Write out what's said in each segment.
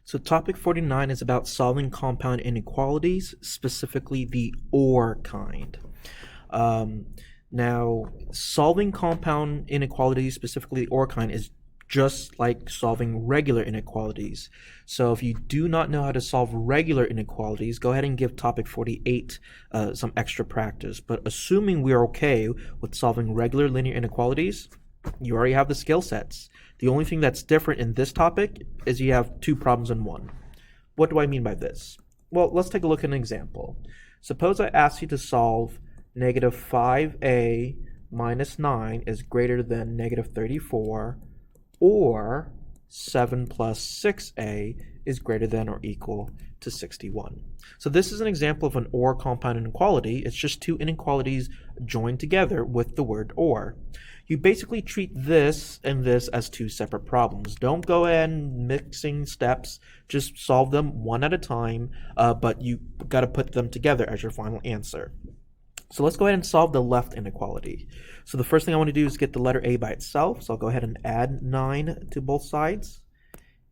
So topic 49 is about solving compound inequalities, specifically the OR kind. Now, solving compound inequalities, specifically the OR kind, is just like solving regular inequalities. So if you do not know how to solve regular inequalities, go ahead and give topic 48 some extra practice. But assuming we are okay with solving regular linear inequalities, you already have the skill sets. The only thing that's different in this topic is you have two problems in one. What do I mean by this? Well, let's take a look at an example. Suppose I ask you to solve negative 5a minus 9 is greater than negative 34, or 7 plus 6a is greater than or equal to 61. So this is an example of an OR compound inequality. It's just two inequalities joined together with the word OR. You basically treat this and this as two separate problems. Don't go in mixing steps. Just solve them one at a time, but you got to put them together as your final answer. So let's go ahead and solve the left inequality. So the first thing I want to do is get the letter a by itself. So I'll go ahead and add 9 to both sides.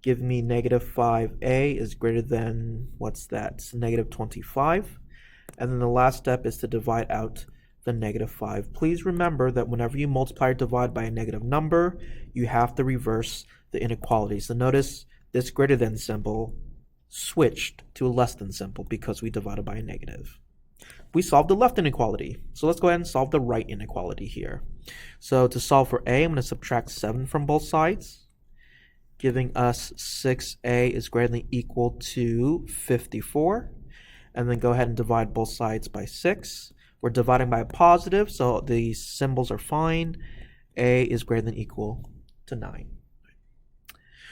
Give me negative 5a is greater than, what's that? It's negative 25. And then the last step is to divide out the negative 5. Please remember that whenever you multiply or divide by a negative number, you have to reverse the inequality. So notice this greater than symbol switched to a less than symbol because we divided by a negative. We solved the left inequality. So let's go ahead and solve the right inequality here. So to solve for a, I'm going to subtract 7 from both sides, giving us 6a is greater than or equal to 54. And then go ahead and divide both sides by 6. We're dividing by a positive, so the symbols are fine. A is greater than or equal to 9.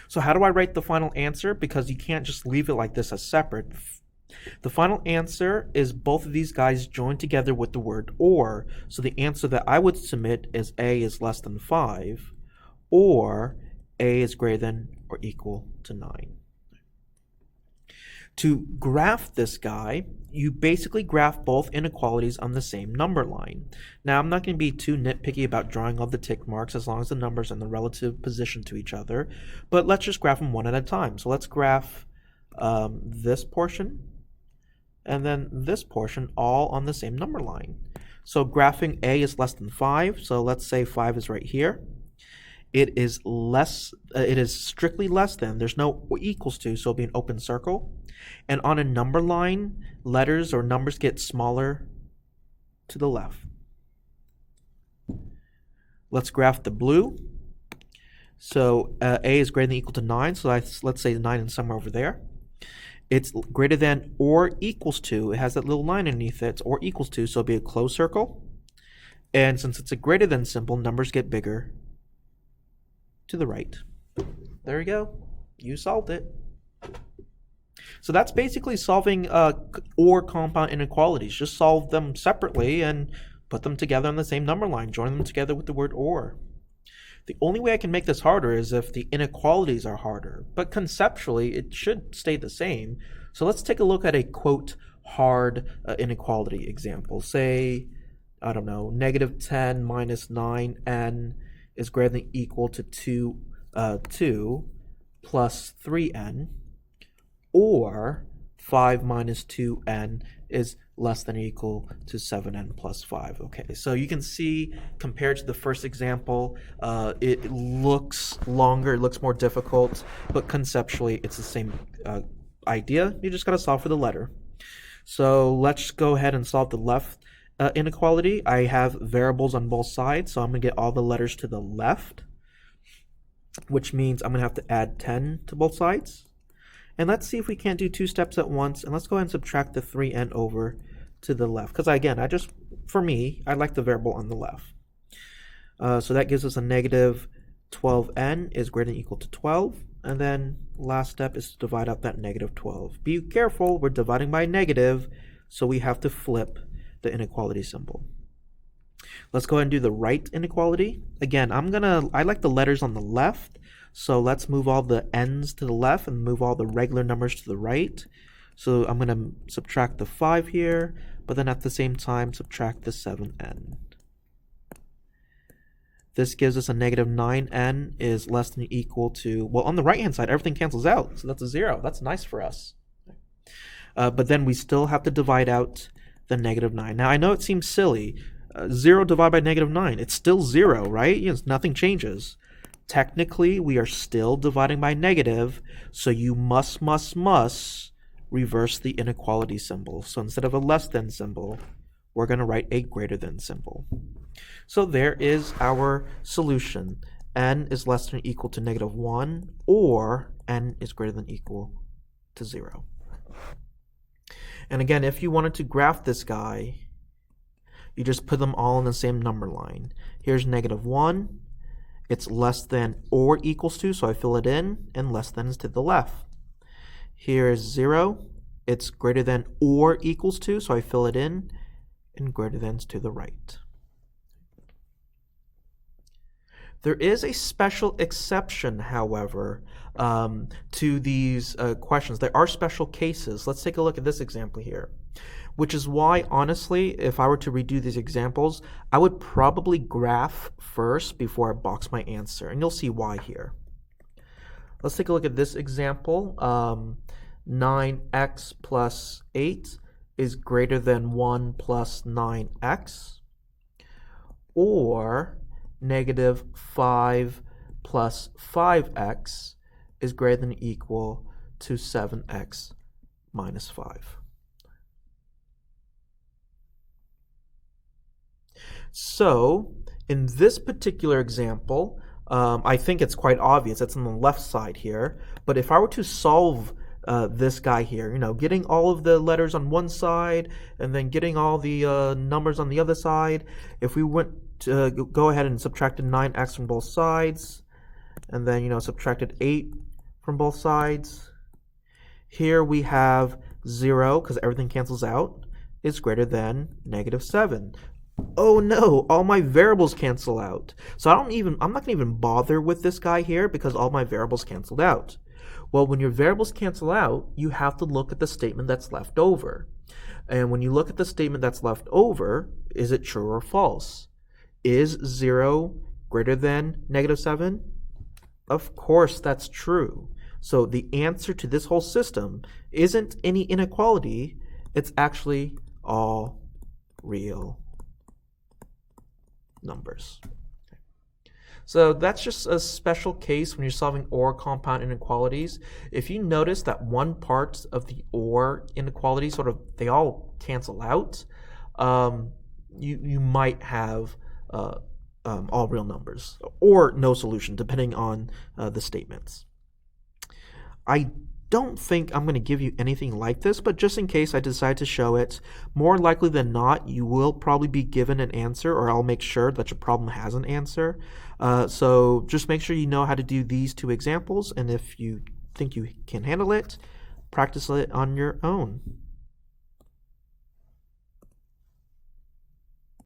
So how do I write the final answer? Because you can't just leave it like this as separate. The final answer is both of these guys joined together with the word OR. So the answer that I would submit is A is less than 5, or A is greater than or equal to 9. To graph this guy, you basically graph both inequalities on the same number line. Now, I'm not going to be too nitpicky about drawing all the tick marks as long as the numbers are in the relative position to each other, but let's just graph them one at a time. So let's graph this portion and then this portion all on the same number line. So graphing A is less than 5, so let's say 5 is right here. It is strictly less than. There's no equals to, so it'll be an open circle. And on a number line, letters or numbers get smaller to the left. Let's graph the blue. So a is greater than or equal to 9, so let's say 9 is somewhere over there. It's greater than or equals to. It has that little line underneath it. It's or equals to, so it'll be a closed circle. And since it's a greater than symbol, numbers get bigger to the right. There you go. You solved it. So that's basically solving OR compound inequalities. Just solve them separately and put them together on the same number line. Join them together with the word OR. The only way I can make this harder is if the inequalities are harder. But conceptually, it should stay the same. So let's take a look at a, quote, hard inequality example. Say, I don't know, negative 10 minus 9n is greater than or equal to 2 plus 3n, or 5 minus 2n is less than or equal to 7n plus 5. Okay, so you can see compared to the first example, it looks longer, it looks more difficult, but conceptually it's the same idea. You just got to solve for the letter. So let's go ahead and solve the left inequality. I have variables on both sides, so I'm going to get all the letters to the left, which means I'm going to have to add 10 to both sides. And let's see if we can't do two steps at once, and let's go ahead and subtract the 3n over to the left, because again, for me, I like the variable on the left. So that gives us a negative 12n is greater than or equal to 12, and then last step is to divide out that negative 12. Be careful, we're dividing by a negative, so we have to flip the inequality symbol. Let's go ahead and do the right inequality. Again, I like the letters on the left, so let's move all the n's to the left and move all the regular numbers to the right. So I'm going to subtract the 5 here, but then at the same time subtract the 7n. This gives us a negative 9n is less than or equal to, well, on the right-hand side, everything cancels out, so that's a 0. That's nice for us. But then we still have to divide out the negative 9. Now, I know it seems silly. 0 divided by negative 9. It's still 0, right? Yes, nothing changes. Technically, we are still dividing by negative, so you must reverse the inequality symbol. So instead of a less than symbol, we're going to write a greater than symbol. So there is our solution. N is less than or equal to negative 1, or n is greater than or equal to 0. And again, if you wanted to graph this guy, you just put them all in the same number line. Here's negative 1. It's less than or equals to, so I fill it in, and less than is to the left. Here is 0. It's greater than or equals to, so I fill it in, and greater than is to the right. There is a special exception, however, to these questions. There are special cases. Let's take a look at this example here, which is why, honestly, if I were to redo these examples, I would probably graph first before I box my answer, and you'll see why here. Let's take a look at this example. 9x plus 8 is greater than 1 plus 9x, or negative 5 plus 5x is greater than or equal to 7x minus 5. So in this particular example, I think it's quite obvious. It's on the left side here. But if I were to solve this guy here, getting all of the letters on one side and then getting all the numbers on the other side, if we went to go ahead and subtracted 9x from both sides, and then subtracted 8 from both sides, here we have 0, because everything cancels out, is greater than negative 7. Oh no, all my variables cancel out. So I'm not going to even bother with this guy here because all my variables canceled out. Well, when your variables cancel out, you have to look at the statement that's left over. And when you look at the statement that's left over, is it true or false? Is 0 greater than negative 7? Of course that's true. So the answer to this whole system isn't any inequality, it's actually all real numbers. So that's just a special case when you're solving OR compound inequalities. If you notice that one part of the OR inequality they all cancel out, you might have all real numbers or no solution depending on the statements. I don't think I'm going to give you anything like this, but just in case I decide to show it, more likely than not, you will probably be given an answer, or I'll make sure that your problem has an answer. So just make sure you know how to do these two examples, and if you think you can handle it, practice it on your own.